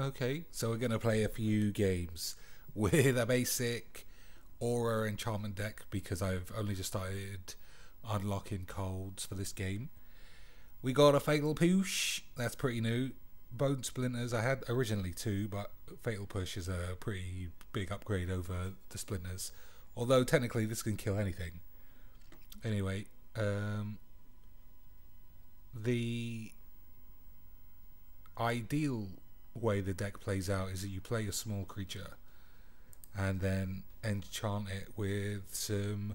Okay, so we're going to play a few games with a basic Aura enchantment deck because I've only just started unlocking colds for this game. We got a Fatal Push, that's pretty new. Bone Splinters, I had originally two, but Fatal Push is a pretty big upgrade over the Splinters. Although technically this can kill anything. Anyway, the ideal way the deck plays out is that you play a small creature and then enchant it with some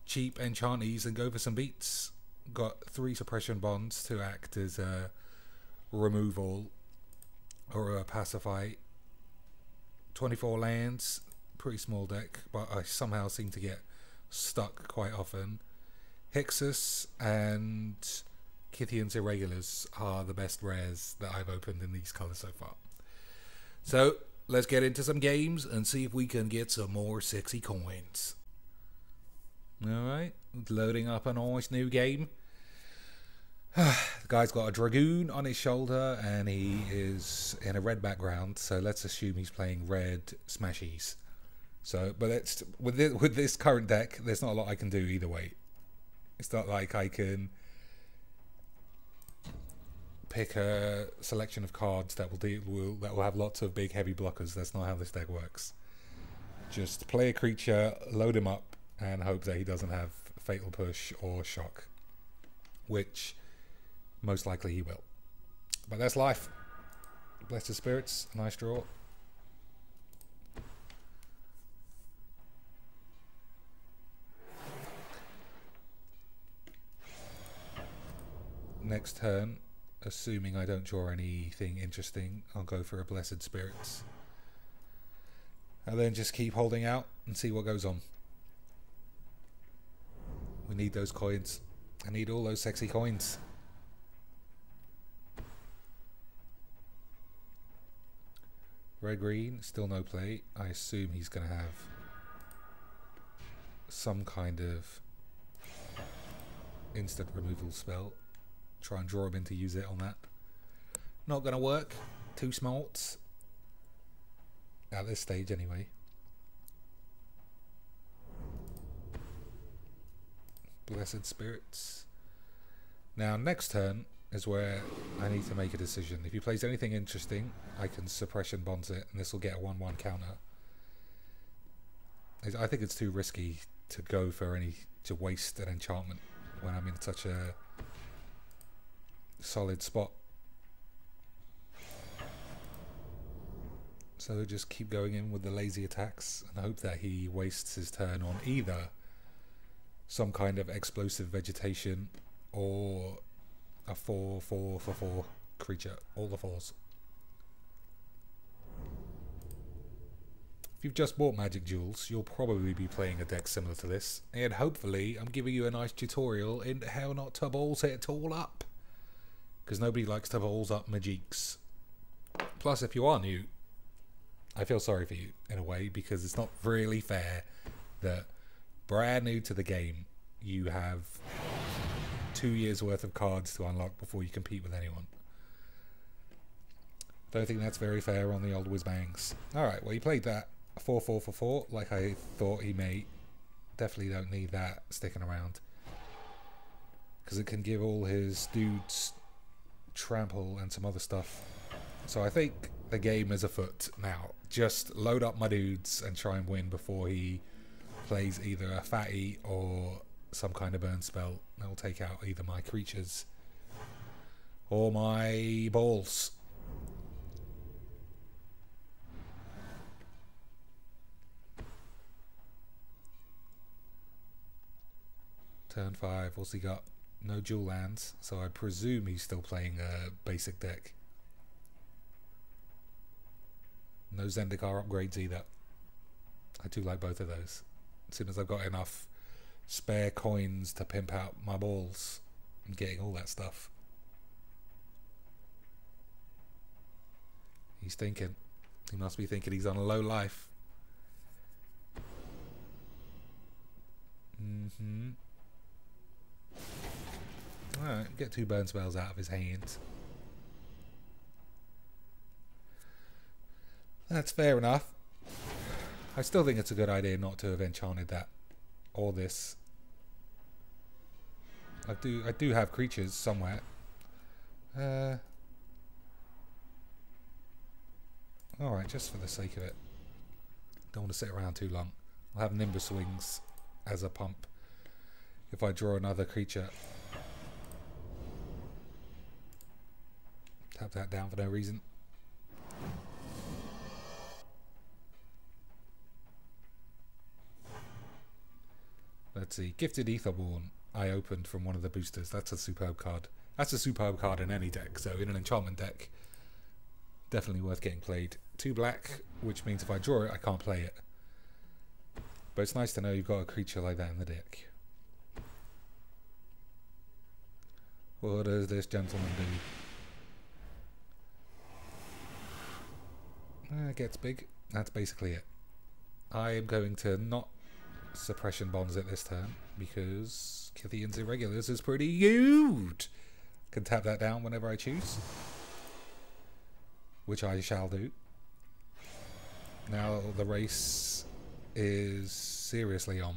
cheap enchantees and go for some beats. Got 3 suppression bonds to act as a removal or a pacify. 24 lands, pretty small deck, but I somehow seem to get stuck quite often. Hixus and Kithian's Irregulars are the best rares that I've opened in these colours so far. So let's get into some games and see if we can get some more sexy coins. Alright, loading up a nice new game. The guy's got a Dragoon on his shoulder and he is in a red background, so let's assume he's playing red smashies. So, but it's, with this current deck, there's not a lot I can do either way. It's not like I can pick a selection of cards that will have lots of big heavy blockers. That's not how this deck works. Just play a creature, load him up, and hope that he doesn't have Fatal Push or Shock, which most likely he will. But that's life. Blessed Spirits, nice draw. Next turn, assuming I don't draw anything interesting, I'll go for a Blessed Spirits. And then just keep holding out and see what goes on. We need those coins. I need all those sexy coins. Red-green, still no play. I assume he's going to have some kind of instant removal spell. Try and draw him in to use it on that. Not going to work. 2 smarts. At this stage anyway. Blessed Spirits. Now next turn is where I need to make a decision. If he plays anything interesting, I can suppression bonds it and this will get a 1/1 counter. I think it's too risky to go for to waste an enchantment when I'm in such a solid spot. So just keep going in with the lazy attacks and hope that he wastes his turn on either some kind of explosive vegetation or a 4/4 for 4 creature. All the 4s. If you've just bought Magic Duels, you'll probably be playing a deck similar to this, and hopefully I'm giving you a nice tutorial in how not to balls it all up, because nobody likes to balls up Magiques. Plus, if you are new, I feel sorry for you in a way, because it's not really fair that brand new to the game you have 2 years worth of cards to unlock before you compete with anyone. Don't think that's very fair on the old whiz-bangs. Alright, well he played that 4/4 for 4 like I thought he may. Definitely don't need that sticking around, because it can give all his dudes trample and some other stuff. So I think the game is afoot now. Just load up my dudes and try and win before he plays either a fatty or some kind of burn spell that will take out either my creatures or my balls. Turn 5, what's he got? No dual lands, so I presume he's still playing a basic deck. No Zendikar upgrades either. I do like both of those. As soon as I've got enough spare coins to pimp out my balls, I'm getting all that stuff. He's thinking. He must be thinking he's on a low life. Alright, get 2 burn spells out of his hands. That's fair enough. I still think it's a good idea not to have enchanted that or this. I do have creatures somewhere. Alright, just for the sake of it. Don't want to sit around too long. I'll have Nimbus Wings as a pump if I draw another creature. Tap that down for no reason. Let's see. Gifted Etherborn I opened from one of the boosters. That's a superb card. That's a superb card in any deck. So in an enchantment deck, definitely worth getting played. 2 black, which means if I draw it, I can't play it. But it's nice to know you've got a creature like that in the deck. What does this gentleman do? It gets big. That's basically it. I am going to not suppression bonds at this turn because Kithian's Irregulars is pretty good. Can tap that down whenever I choose, which I shall do. Now the race is seriously on.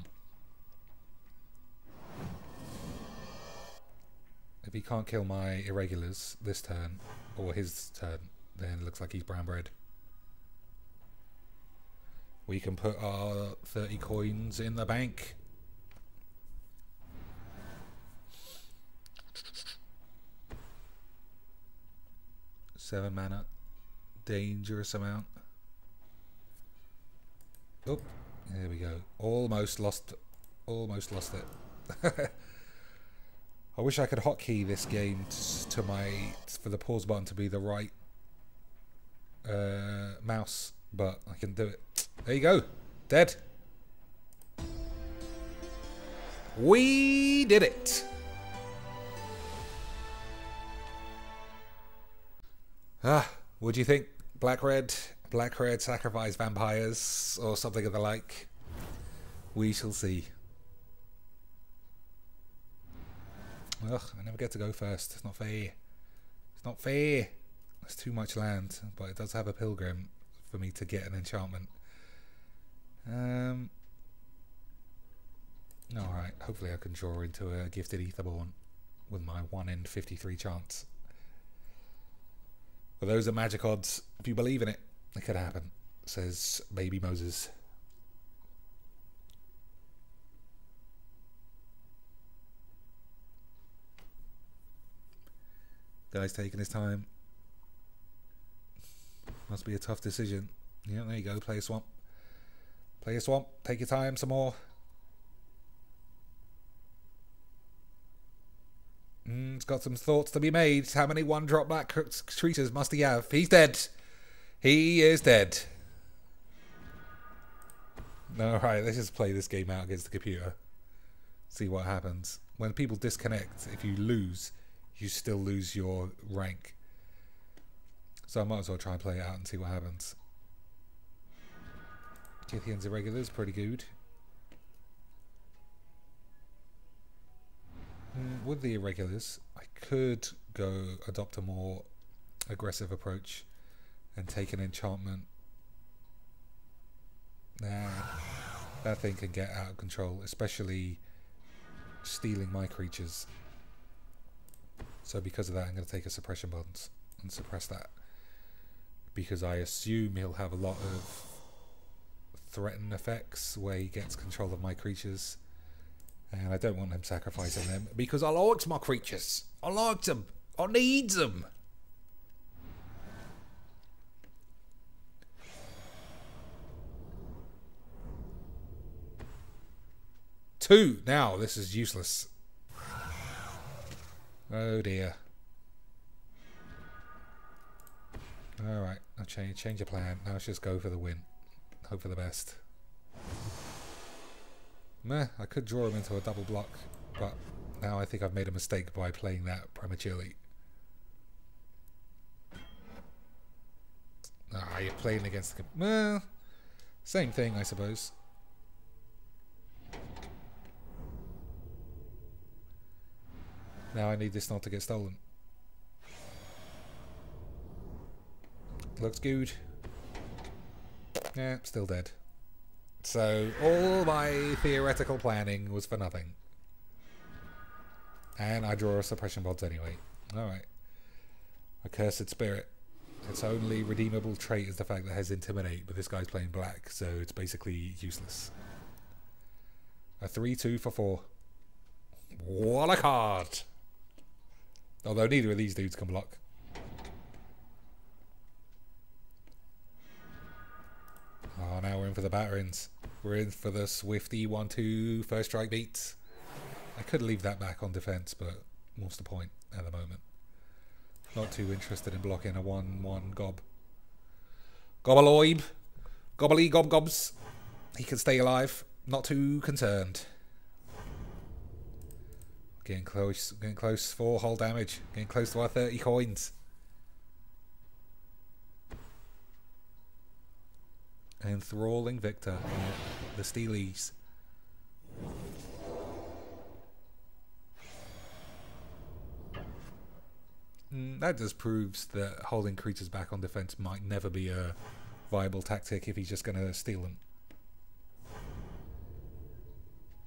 If he can't kill my Irregulars this turn, or his turn, then it looks like he's brown bread. We can put our 30 coins in the bank. Seven mana. Dangerous amount. Oh, there we go. Almost lost it. I wish I could hotkey this game to for the pause button to be the right mouse, but I can do it. There you go. Dead. We did it. What do you think? Black red sacrifice vampires or something of the like? We shall see. Ugh, I never get to go first. It's not fair. It's not fair. There's too much land, but it does have a pilgrim for me to get an enchantment. Alright, hopefully I can draw into a Gifted Etherborn with my 1 in 53 chance. But those are magic odds. If you believe in it, it could happen, says Baby Moses. Guy's taking his time. Must be a tough decision. Yeah, there you go. Play a swamp. Play a swamp. Take your time some more. It's got some thoughts to be made. How many 1-drop black creatures must he have? He's dead. He is dead. Alright, let's just play this game out against the computer. See what happens. When people disconnect, if you lose, you still lose your rank. So I might as well try and play it out and see what happens. Kithian's Irregulars, pretty good. With the Irregulars, I could go adopt a more aggressive approach and take an enchantment. Nah, that thing can get out of control, especially stealing my creatures. So because of that, I'm going to take a suppression bonds and suppress that. Because I assume he'll have a lot of threaten effects where he gets control of my creatures. And I don't want him sacrificing them because I like my creatures. I like them. I need them. Two. Now this is useless. Oh dear. Alright, I'll change your plan. Now let's just go for the win. Hope for the best. Meh, I could draw him into a double block, but now I think I've made a mistake by playing that prematurely. Ah, you're playing against the... Well, same thing, I suppose. Now I need this not to get stolen. Looks good. Yeah, still dead. So all my theoretical planning was for nothing. And I draw a suppression bods anyway. Alright. Accursed Spirit. Its only redeemable trait is the fact that it has Intimidate, but this guy's playing black, so it's basically useless. A 3-2 for 4. What a card! Although neither of these dudes can block. Oh, now we're in for the batterings. We're in for the swifty 1-2 first strike beats. I could leave that back on defense, but what's the point at the moment? Not too interested in blocking a 1-1 gob. Gobaloib. Gobbly gob gobs. He can stay alive. Not too concerned. Getting close for whole damage. Getting close to our 30 coins. Enthralling Victor. The Steelies. That just proves that holding creatures back on defense might never be a viable tactic if he's just going to steal them.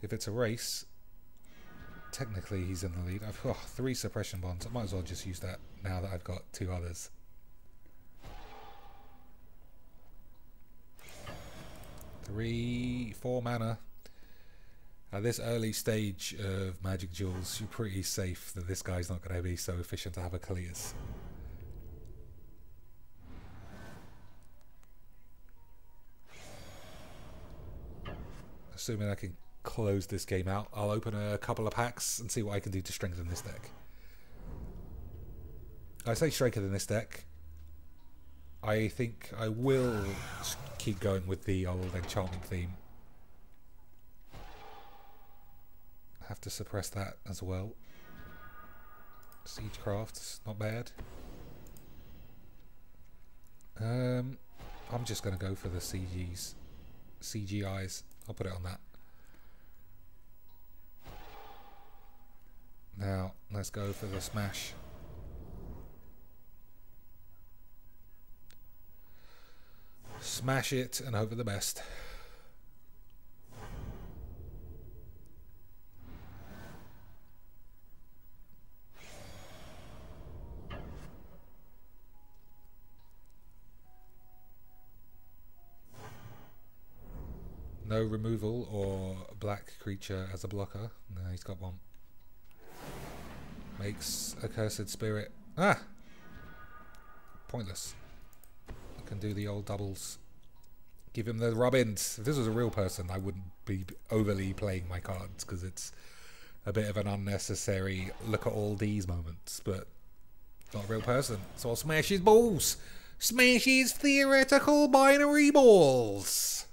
If it's a race, technically he's in the lead. I've got 3 suppression bonds. I might as well just use that now that I've got 2 others. 3-4 mana. At this early stage of Magic Duels, you're pretty safe that this guy's not going to be so efficient to have a Kalias. Assuming I can close this game out, I'll open a couple of packs and see what I can do to strengthen this deck. I say strengthen this deck. I think I will keep going with the old enchantment theme. Have to suppress that as well. Siegecraft's not bad. I'm just going to go for the CGIs. I'll put it on that. Now, let's go for the smash. Smash it and hope for the best. No removal or black creature as a blocker. No, he's got one. Makes Accursed Spirit. Ah! Pointless. I can do the old doubles. Give him the rub-ins. If this was a real person, I wouldn't be overly playing my cards because it's a bit of an unnecessary look at all these moments. But not a real person. So I'll smash his balls. Smash his theoretical binary balls.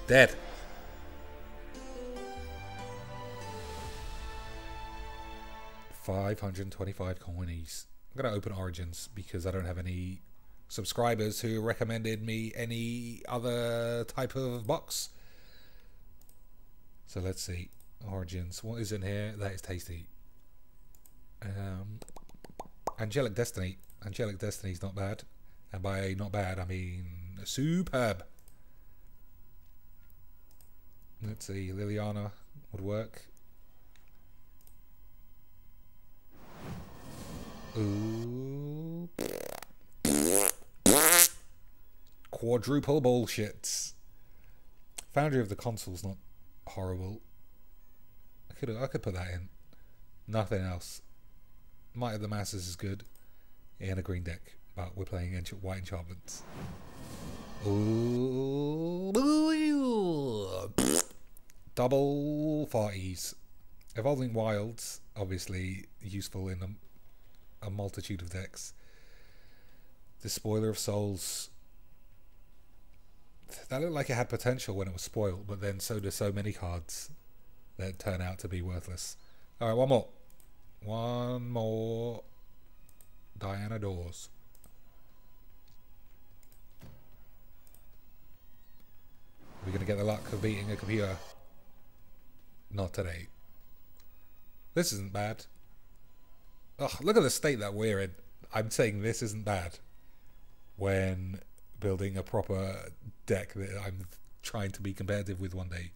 Dead. $525 coinies. I'm going to open Origins because I don't have any subscribers who recommended me any other type of box. So let's see. Origins. What is in here? That is tasty. Angelic Destiny. Angelic Destiny is not bad. And by not bad, I mean superb. Let's see. Liliana would work. Ooh. Quadruple bullshit. Foundry of the Console's not horrible. I could put that in. Nothing else. Might of the Masses is good. In a green deck. But we're playing white enchantments. Ooh. Double farties. Evolving Wilds, obviously useful in a multitude of decks. Despoiler of Souls. That looked like it had potential when it was spoiled, but then so do so many cards that turn out to be worthless. Alright, one more. One more. Diana Dawes. Are we going to get the luck of beating a computer? Not today. This isn't bad. Ugh, look at the state that we're in. I'm saying this isn't bad when building a proper deck that I'm trying to be competitive with one day.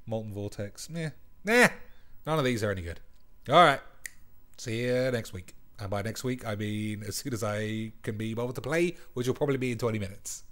Molten Vortex, nah. None of these are any good. All right. See you next week. And by next week, I mean as soon as I can be able to play, which will probably be in 20 minutes.